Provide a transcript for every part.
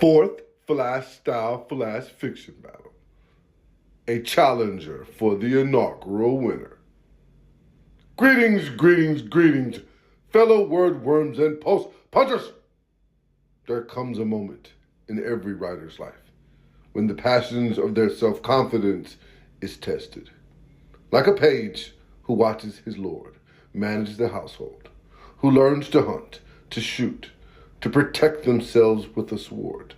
fourth Flash Style Flash Fiction Battle. A challenger for the inaugural winner. Greetings, greetings, greetings, fellow wordworms and post punchers. There comes a moment in every writer's life when the passions of their self-confidence is tested. Like a page who watches his lord manage the household, who learns to hunt, to shoot, to protect themselves with a sword,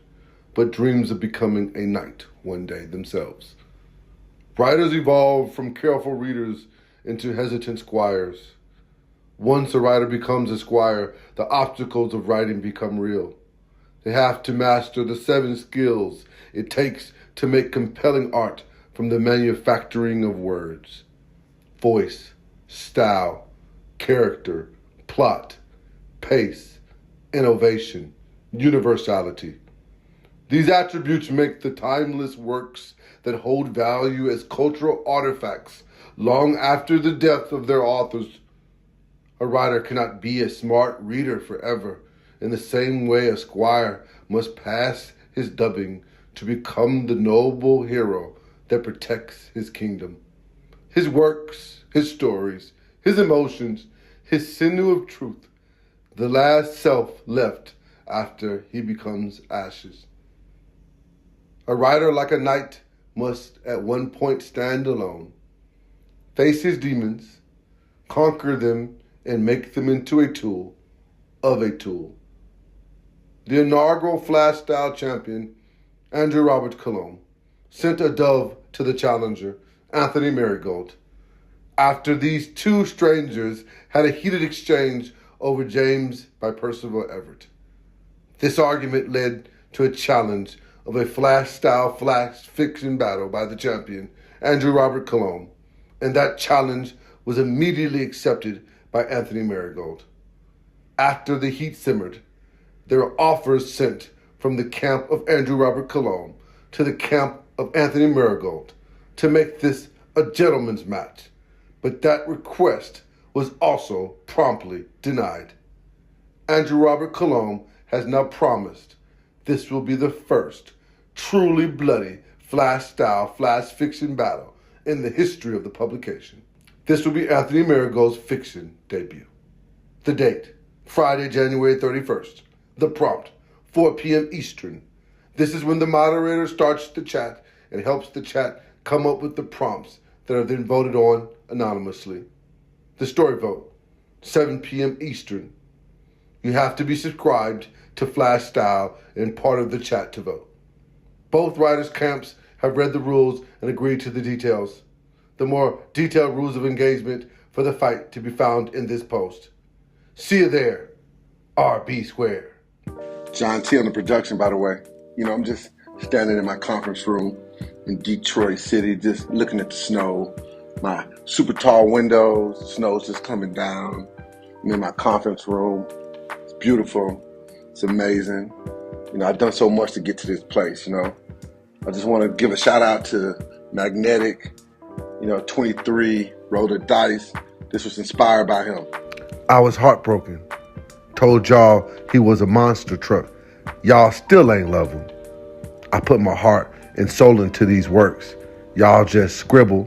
but dreams of becoming a knight one day themselves. Writers evolve from careful readers into hesitant squires. Once a writer becomes a squire, the obstacles of writing become real. They have to master the 7 skills it takes to make compelling art from the manufacturing of words. Voice, style, character, plot, pace, innovation, universality. These attributes make the timeless works that hold value as cultural artifacts long after the death of their authors. A writer cannot be a smart reader forever, in the same way a squire must pass his dubbing to become the noble hero that protects his kingdom. His works, his stories, his emotions, his sinew of truth, the last self left after he becomes ashes. A writer, like a knight, must at one point stand alone, face his demons, conquer them, and make them into a tool of a tool. The inaugural Flash Style champion, Andrew Robert Colomb, sent a dove to the challenger, Anthony Marigold, after these two strangers had a heated exchange over James by Percival Everett. This argument led to a challenge of a Flash Style Flash Fiction battle by the champion, Andrew Robert Colomb, and that challenge was immediately accepted by Anthony Marigold. After the heat simmered, there were offers sent from the camp of Andrew Robert Colomb to the camp of Anthony Marigold to make this a gentleman's match, but that request was also promptly denied. Andrew Robert Colomb has now promised this will be the first truly bloody Flash Style Flash Fiction battle in the history of the publication. This will be Anthony Marigold's fiction debut. The date, Friday, January 31st. The prompt, 4 p.m. Eastern. This is when the moderator starts the chat and helps the chat come up with the prompts that are then voted on anonymously. The story vote, 7 p.m. Eastern. You have to be subscribed to Flash Style and part of the chat to vote. Both writers' camps have read the rules and agreed to the details. The more detailed rules of engagement for the fight to be found in this post. See you there, RB Square. John T on the production, by the way. I'm just standing in my conference room in Detroit City, just looking at the snow. My super tall windows, the snow's just coming down. I'm in my conference room. It's beautiful. It's amazing. I've done so much to get to this place, I just want to give a shout out to Magnetic, 23, rolled the dice. This was inspired by him. I was heartbroken. Told y'all he was a monster truck. Y'all still ain't love him. I put my heart and soul into these works. Y'all just scribble,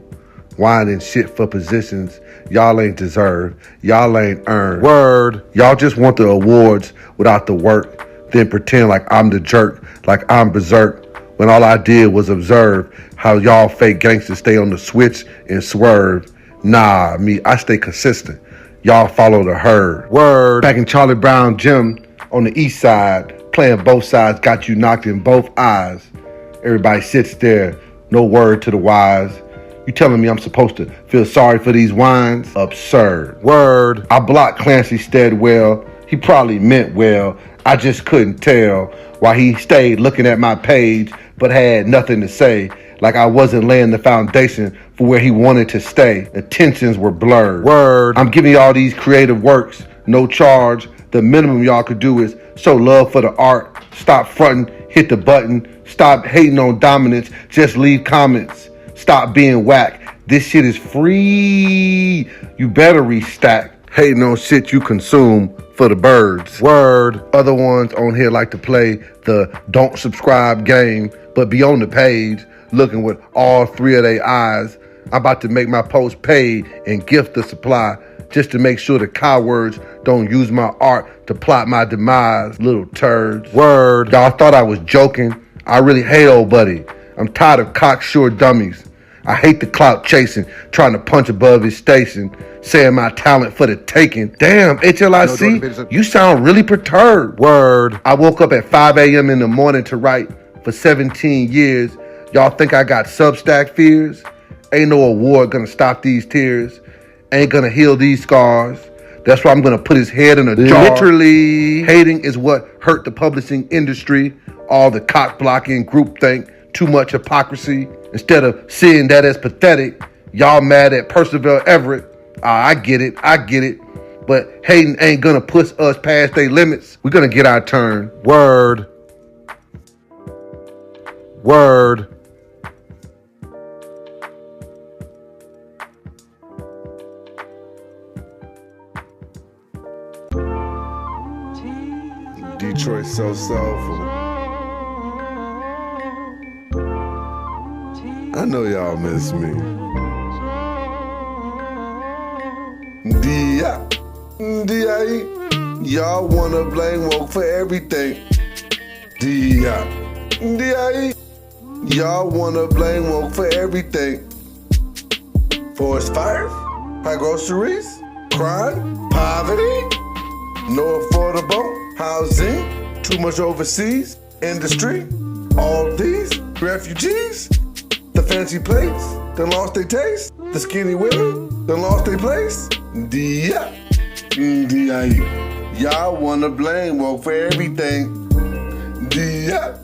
whine and shit for positions y'all ain't deserve, y'all ain't earned. Word, y'all just want the awards without the work, then pretend like I'm the jerk, like I'm berserk, when all I did was observe how y'all fake gangsters stay on the switch and swerve. Nah, I stay consistent. Y'all follow the herd. Word. Back in Charlie Brown gym on the east side, playing both sides got you knocked in both eyes. Everybody sits there, no word to the wise. You telling me I'm supposed to feel sorry for these whines? Absurd. Word. I blocked Clancy Steadwell. He probably meant well. I just couldn't tell why he stayed looking at my page but had nothing to say. Like I wasn't laying the foundation for where he wanted to stay. Intentions were blurred. Word. I'm giving y'all these creative works, no charge. The minimum y'all could do is show love for the art. Stop fronting, hit the button. Stop hating on dominance, just leave comments. Stop being whack. This shit is free. You better restack. Hating on shit you consume for the birds. Word. Other ones on here like to play the don't subscribe game, but be on the page looking with all three of their eyes. I'm about to make my post paid and gift the supply just to make sure the cowards don't use my art to plot my demise, little turds. Word. Y'all thought I was joking. I really hate old buddy. I'm tired of cocksure dummies. I hate the clout chasing, trying to punch above his station, saying my talent for the taking. Damn, HLIC, you sound really perturbed. Word. I woke up at 5 a.m. in the morning to write for 17 years. Y'all think I got Substack fears? Ain't no award gonna stop these tears. Ain't gonna heal these scars. That's why I'm gonna put his head in a jar. Literally. Hating is what hurt the publishing industry. All the cock blocking, groupthink, too much hypocrisy. Instead of seeing that as pathetic, y'all mad at Percival Everett. I get it. But hating ain't gonna push us past their limits. We're gonna get our turn. Word. Detroit so soulful. I know y'all miss me. D.I.E. Y'all wanna blame woke for everything. D.I.E. Y'all wanna blame woke for everything. Forest fires, high groceries, crime, poverty, no affordable housing, too much overseas industry, all these refugees, the fancy plates, done lost their taste, the skinny women, done lost their place. D.I.E. Y'all wanna blame woke for everything. D.I.E.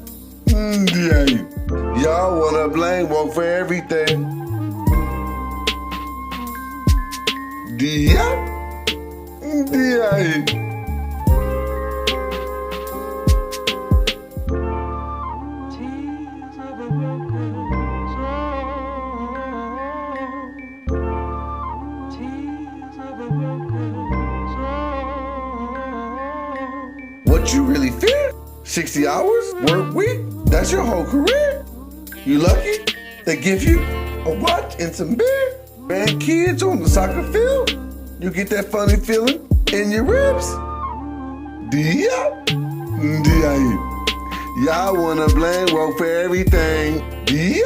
Y'all wanna blame woke for everything. D.I.E. What you really fear? 60 hours, work week? That's your whole career? You lucky? They give you a watch and some beer? Grandkids on the soccer field? You get that funny feeling in your ribs? D.I.E. Y'all wanna blame woke for everything. D.I.E.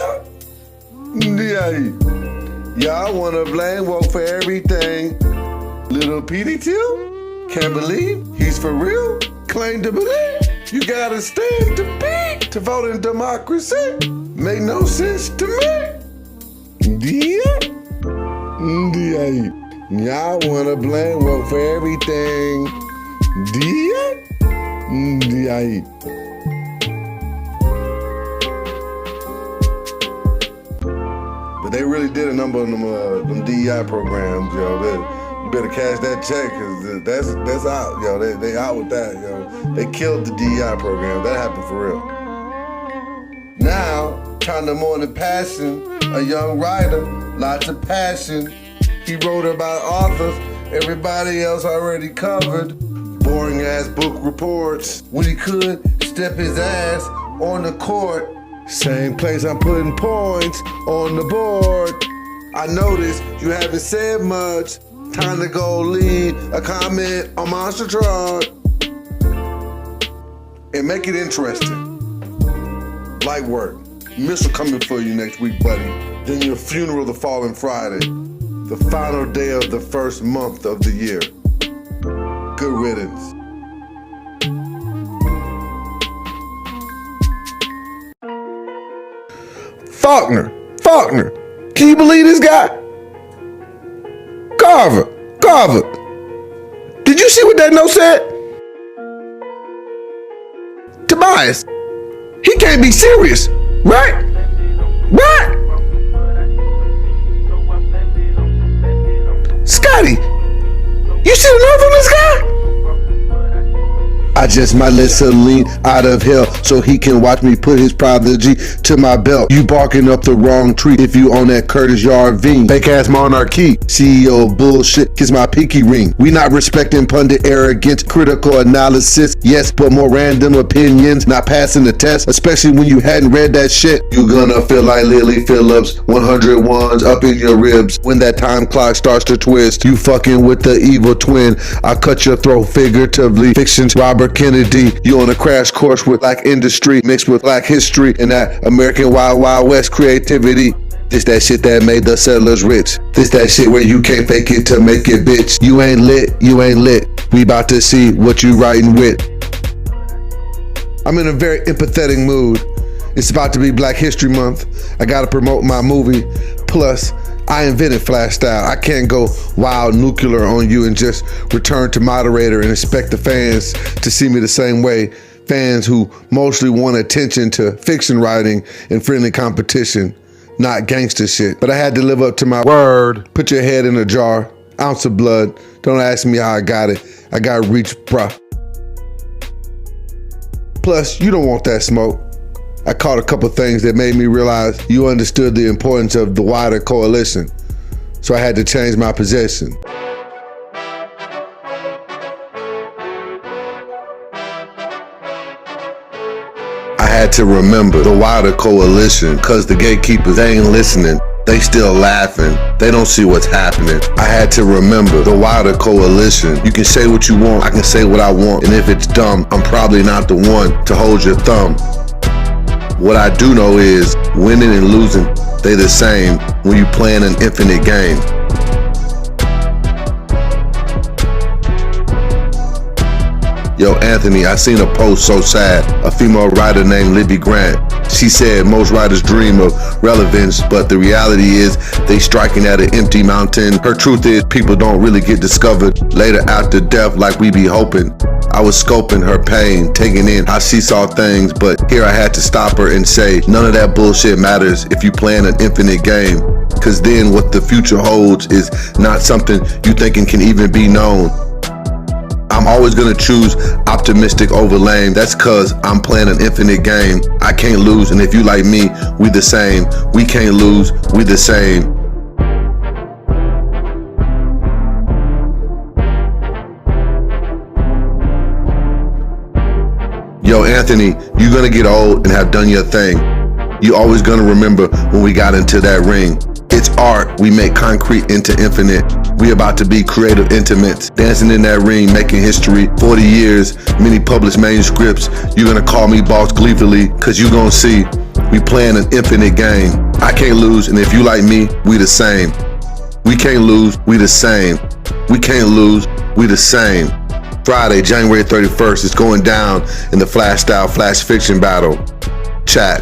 Y'all wanna blame woke for everything. Little Petey Till? Can't believe he's for real? Claim to believe you gotta stand to beat to vote in democracy. Make no sense to me. D.I.E. Y'all wanna blame woke for everything. D.I.E. But they really did a number on them DEI programs, yo. You better cash that check, cause that's out, yo. They out with that, yo. They killed the DEI program. That happened for real. Now, kind of more than passion, a young writer, lots of passion. He wrote about authors everybody else already covered. Boring ass book reports. When he could step his ass on the court. Same place I'm putting points on the board. I noticed you haven't said much. Time to go leave a comment on Monster Truck. And make it interesting. Light work. Missile coming for you next week, buddy. Then your funeral the following Friday. The final day of the first month of the year. Good riddance. Faulkner, can you believe this guy? Carver, did you see what that note said? Tobias, he can't be serious, right? Scotty, you see the nerve on this guy? I just might let Celine out of hell so he can watch me put his prodigy to my belt. You barking up the wrong tree if you own that Curtis Yard V. Fake ass monarchy, CEO bullshit, kiss my pinky ring. We not respecting pundit arrogance, critical analysis, yes, but more random opinions, not passing the test, especially when you hadn't read that shit. You gonna feel like Lily Phillips, 100 ones up in your ribs when that time clock starts to twist. You fucking with the evil twin, I cut your throat figuratively. Fiction's Robert Kennedy, you on a crash course with black industry mixed with black history and that American Wild Wild West creativity. This that shit that made the settlers rich. This that shit where you can't fake it to make it, bitch. You ain't lit, you ain't lit. We about to see what you writing with. I'm in a very empathetic mood. It's about to be Black History Month. I gotta promote my movie. Plus, I invented flash style. I can't go wild nuclear on you and just return to moderator and expect the fans to see me the same way. Fans who mostly want attention to fiction writing and friendly competition, not gangster shit. But I had to live up to my word. Put your head in a jar, ounce of blood. Don't ask me how I got it. I got reach, bruh. Plus, you don't want that smoke. I caught a couple things that made me realize you understood the importance of the wider coalition. So I had to change my position. I had to remember the wider coalition, cause the gatekeepers, they ain't listening. They still laughing. They don't see what's happening. I had to remember the wider coalition. You can say what you want, I can say what I want. And if it's dumb, I'm probably not the one to hold your thumb. What I do know is winning and losing, they the same when you playing an infinite game. Yo, Anthony, I seen a post so sad. A female writer named Libby Grant. She said most writers dream of relevance, but the reality is they striking at an empty mountain. Her truth is people don't really get discovered later after death like we be hoping. I was scoping her pain, taking in how she saw things, but here I had to stop her and say, none of that bullshit matters if you playing an infinite game. Cause then what the future holds is not something you thinking can even be known. I'm always gonna choose optimistic over lame. That's cause I'm playing an infinite game. I can't lose, and if you like me, we the same. We can't lose, we the same. Yo, Anthony, you're gonna get old and have done your thing. You always gonna remember when we got into that ring. It's art, we make concrete into infinite. We about to be creative intimates, dancing in that ring, making history. 40 years, many published manuscripts. You're gonna call me boss gleefully, cause you gonna see we playing an infinite game. I can't lose, and if you like me, we the same. We can't lose, we the same. We can't lose, we the same. Friday, January 31st, is going down in the Flash Style Flash Fiction Battle. Chat.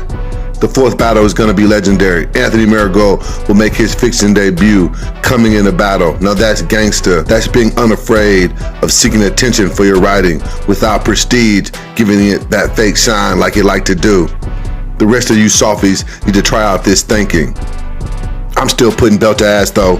The fourth battle is going to be legendary. Anthony Marigold will make his fiction debut, coming in a battle. Now that's gangster. That's being unafraid of seeking attention for your writing without prestige, giving it that fake shine like you like to do. The rest of you softies need to try out this thinking. I'm still putting belt to ass though.